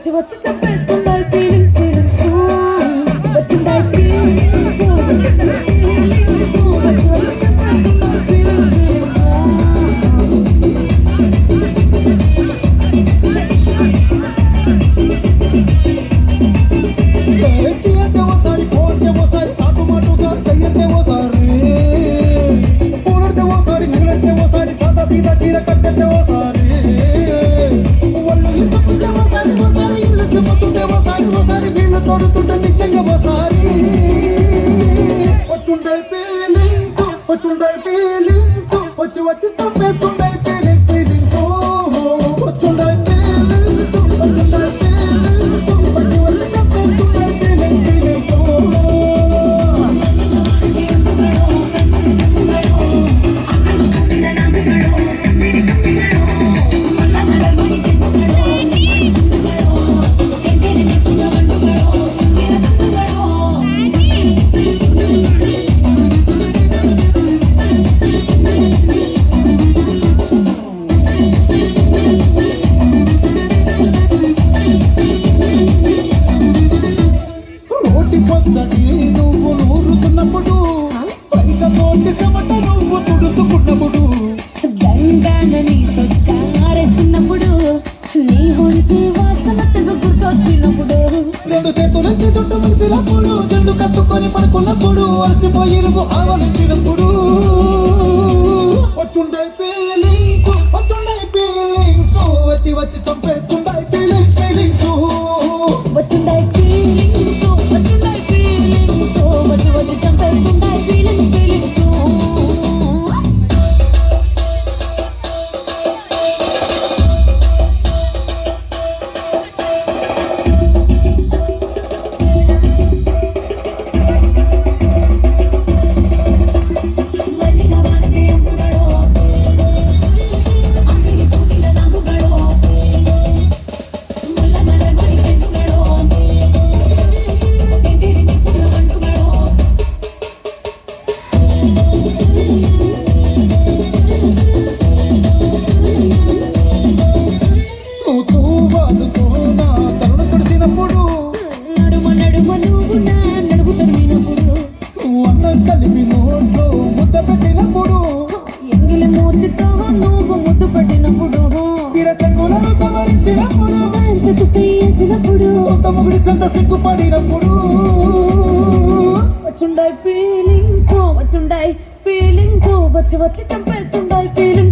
వచ్చి వచ్చి చెప్పేస్తుండాలి feelings feelings వచ్చిండాయి feelings వచ్చిండాయి feelings వచ్చి వచ్చి చెప్పేస్తుండాలి ఫీలింగ్స్ ఫీలింగ్స్ చేయతే ఓసారి పోతే ఓసారి చాటు మాటుగా చెయ్యతే ఓసారి పూలడితే ఓసారి నగలడితే ఓసారి సాదా సీదా చీర కట్టతే ఓసారి ఒళ్ళు ఇసుకుంటే ఓసారి ఓసారి ఇల్లు సిమ్ముతుంటే ఓసారి ఓసారి నీళ్లు తోడుతుంటే నిజంగా ఓసారి వచ్చుంటాయి ఫీలింగ్స్ వచ్చి వచ్చి తప్పేస్తుంటాయి ఫీలింగ్స్ ఫీలింగ్స్ వచ్చుంటాయి ఫీలింగ్స్ వచ్చి వచ్చి తప్పేస్తుంటాయి ఫీలింగ్స్ ఫీలింగ్స్ పొచ్చటి నువ్వు నూరుతున్నప్పుడు పైక పోటీ సమట నువ్వు తుడుచుకున్నప్పుడు గంగానని సొక్కారేస్తున్నప్పుడు నీ ఒంటి వాసన తెగ గుర్తొచ్చినప్పుడు రెండు చేతులెత్తి చుట్టూ ములిసినప్పుడు జండు కత్తుకొని పడుకున్నప్పుడు అలసిపోయి నువ్వు ఆవలించినప్పుడు వచ్చుండాయి ఫీలింగ్స్ వచ్చి వచ్చి చంపేస్తుండాయి ఫీలింగ్స్ ఫీలింగ్స్ వచ్చిండాయి ఫీలింగ్స్ వచ్చిండాయి ఫీలింగ్స్ వచ్చి వచ్చి చంపేస్తుండాయి ఫీలింగ్స్ ఫీలింగ్స్ కలిపి నోట్లో ముద్ద పెట్టినప్పుడు ఎంగిలి మూతితో నువ్వు ముద్దు పట్టినప్పుడు శిరసంగులను సవరించినప్పుడు సైన్స్కు చేసినప్పుడు సొంత మొగుడి సొంత సిగ్గుపడినప్పుడు వచ్చుండాయి ఫీలింగ్స్ వచ్చుండాయి ఫీలింగ్స్ వచ్చి వచ్చి చంపేస్తుండాయి ఫీలింగ్స్